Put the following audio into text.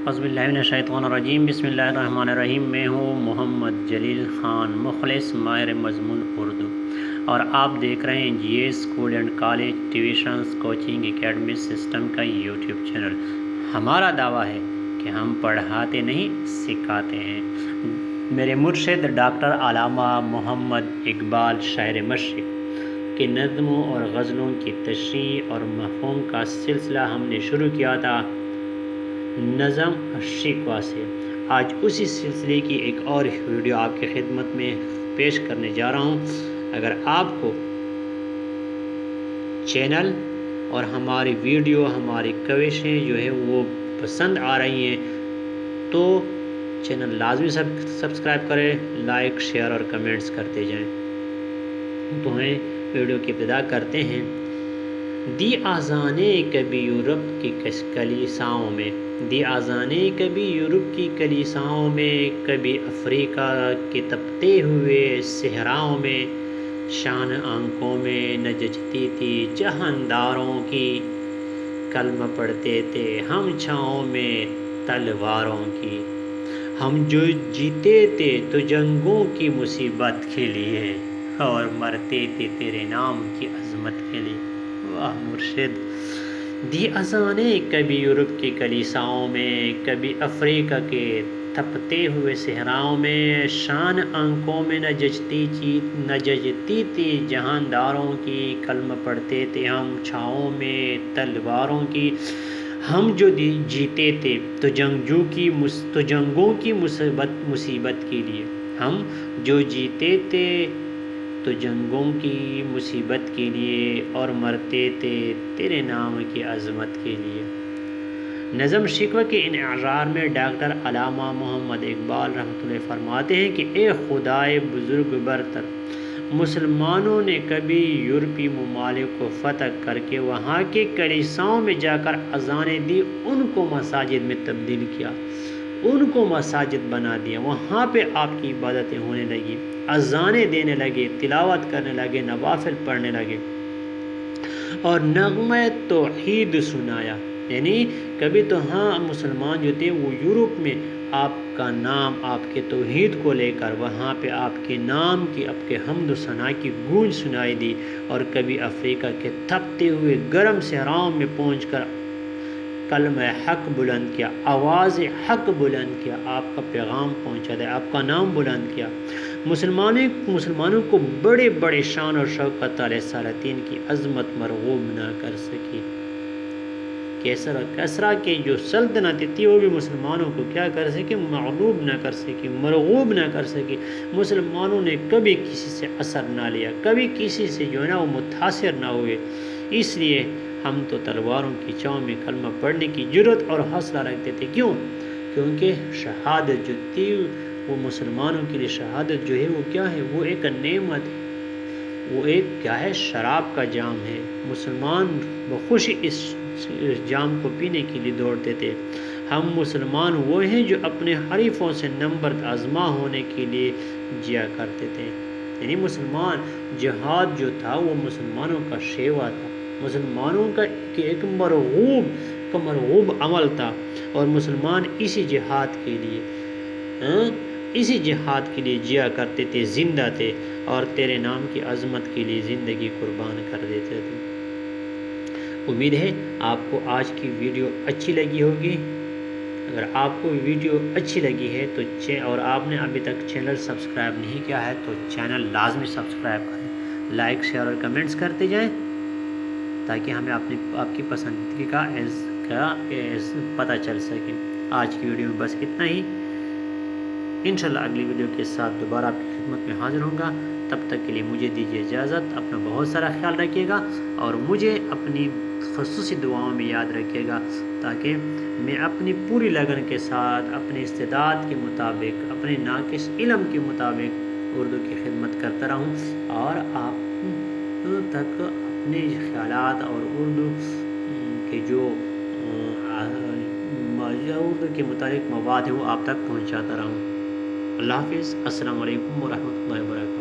اعوذ باللہ من الشیطان الرجیم بسم اللہ الرحمن الرحیم۔ میں ہوں محمد جلیل خان، مخلص ماہر مضمون اردو، اور آپ دیکھ رہے ہیں G A school and college tuitions coaching academy system کا یوٹیوب چینل۔ ہمارا دعویٰ ہے کہ ہم پڑھاتے نہیں سکھاتے ہیں۔ میرے مرشد ڈاکٹر علامہ محمد اقبال شاعر مشرق کے نظموں اور غزلوں کی تشریح اور مفہوم کا سلسلہ ہم نے شروع کیا تھا نظم شکوہ سے۔ آج اسی سلسلے کی ایک اور ویڈیو آپ کی خدمت میں پیش کرنے جا رہا ہوں۔ اگر آپ کو چینل اور ہماری ویڈیو، ہماری کوششیں جو ہے وہ پسند آ رہی ہیں تو چینل لازمی سبسکرائب کریں، لائک، شیئر اور کمنٹس کرتے جائیں۔ تو ہم ویڈیو کی ابتدا کرتے ہیں۔ دی آذانیں کبھی یورپ کی کلیساؤں میں، دی آذانیں کبھی یورپ کی کلیساؤں میں، کبھی افریقہ کے تپتے ہوئے صحراؤں میں، شان آنکھوں میں نہ جچتی تھی جہانداروں کی، کلمہ پڑھتے تھے ہم چھاؤں میں تلواروں کی، ہم جو جیتے تھے تو جنگوں کی مصیبت کے لیے، اور مرتے تھے تیرے نام کی عظمت کے لیے۔ واہ مرشد! دی اذانیں کبھی یورپ کی کلیساؤں میں، کبھی افریقہ کے تپتے ہوئے صحراؤں میں، شان آنکھوں میں نہ جچتی تھی جہانداروں کی، کلمہ پڑھتے تھے ہم چھاؤں میں تلواروں کی، ہم جو جیتے تھے تو جنگوں کی مصیبت کے لیے، ہم جو جیتے تھے تو جنگوں کی مصیبت کے لیے، اور مرتے تھے تیرے نام کی عظمت کے لیے۔ نظم شکوہ کے ان اشعار میں ڈاکٹر علامہ محمد اقبال رحمۃ اللہ فرماتے ہیں کہ اے خدائے بزرگ برتر، مسلمانوں نے کبھی یورپی ممالک کو فتح کر کے وہاں کے کلیساؤں میں جا کر اذانیں دی، ان کو مساجد میں تبدیل کیا، ان کو مساجد بنا دیا، وہاں پہ آپ کی عبادتیں ہونے لگی، اذانیں دینے لگے، تلاوت کرنے لگے، نوافل پڑھنے لگے اور نغمہ توحید سنایا۔ یعنی کبھی تو ہاں مسلمان جو تھے وہ یورپ میں آپ کا نام، آپ کے توحید کو لے کر وہاں پہ آپ کے نام کی، آپ کے حمد و ثنا کی گونج سنائی دی، اور کبھی افریقہ کے تپتے ہوئے گرم صحراؤں میں پہنچ کر کلمہ حق بلند کیا، آواز حق بلند کیا، آپ کا پیغام پہنچا دیا، آپ کا نام بلند کیا۔ مسلمانوں کو بڑے بڑے شان اور شوکت والے سلاطین کی عظمت مرغوب نہ کر سکی۔ کسریٰ کی جو سلطنت تھی وہ بھی مسلمانوں کو کیا کر سکی؟ مغلوب نہ کر سکی، مرغوب نہ کر سکی۔ مسلمانوں نے کبھی کسی سے اثر نہ لیا، کبھی کسی سے جو ہے نا وہ متاثر نہ ہوئے۔ اس لیے ہم تو تلواروں کی چھاؤں میں کلمہ پڑھنے کی جرأت اور حوصلہ رکھتے تھے۔ کیوں؟ کیونکہ شہادت جو تھی وہ مسلمانوں کے لیے شہادت جو ہے وہ کیا ہے؟ وہ ایک نعمت ہے، وہ ایک کیا ہے؟ شراب کا جام ہے۔ مسلمان بخوشی اس جام کو پینے کے لیے دوڑتے تھے۔ ہم مسلمان وہ ہیں جو اپنے حریفوں سے نمبر آزما ہونے کے لیے جیا کرتے تھے۔ یعنی مسلمان جہاد جو تھا وہ مسلمانوں کا شیوا تھا، مسلمانوں کا ایک مرغوب عمل تھا، اور مسلمان اسی جہاد کے لیے جیا کرتے تھے، زندہ تھے، اور تیرے نام کی عظمت کے لیے زندگی قربان کر دیتے تھے۔ امید ہے آپ کو آج کی ویڈیو اچھی لگی ہوگی۔ اگر آپ کو ویڈیو اچھی لگی ہے تو اور آپ نے ابھی تک چینل سبسکرائب نہیں کیا ہے تو چینل لازمی سبسکرائب کریں، لائک، شیئر اور کمنٹس کرتے جائیں تاکہ ہمیں آپ کی پسندیدگی کا پتہ چل سکے۔ آج کی ویڈیو میں بس اتنا ہی۔ انشاءاللہ اگلی ویڈیو کے ساتھ دوبارہ آپ کی خدمت میں حاضر ہوں گا۔ تب تک کے لیے مجھے دیجیے اجازت۔ اپنا بہت سارا خیال رکھیے گا اور مجھے اپنی خصوصی دعاؤں میں یاد رکھیے گا تاکہ میں اپنی پوری لگن کے ساتھ، اپنے استعداد کے مطابق، اپنے ناقص علم کے مطابق اردو کی خدمت کرتا رہوں، اور آپ تک اپنے خیالات اور اردو کے جو اردو کے متعلق مواد ہے وہ آپ تک پہنچاتا رہوں۔ اللہ حافظ۔ السلام علیکم ورحمۃ اللہ وبرکاتہ۔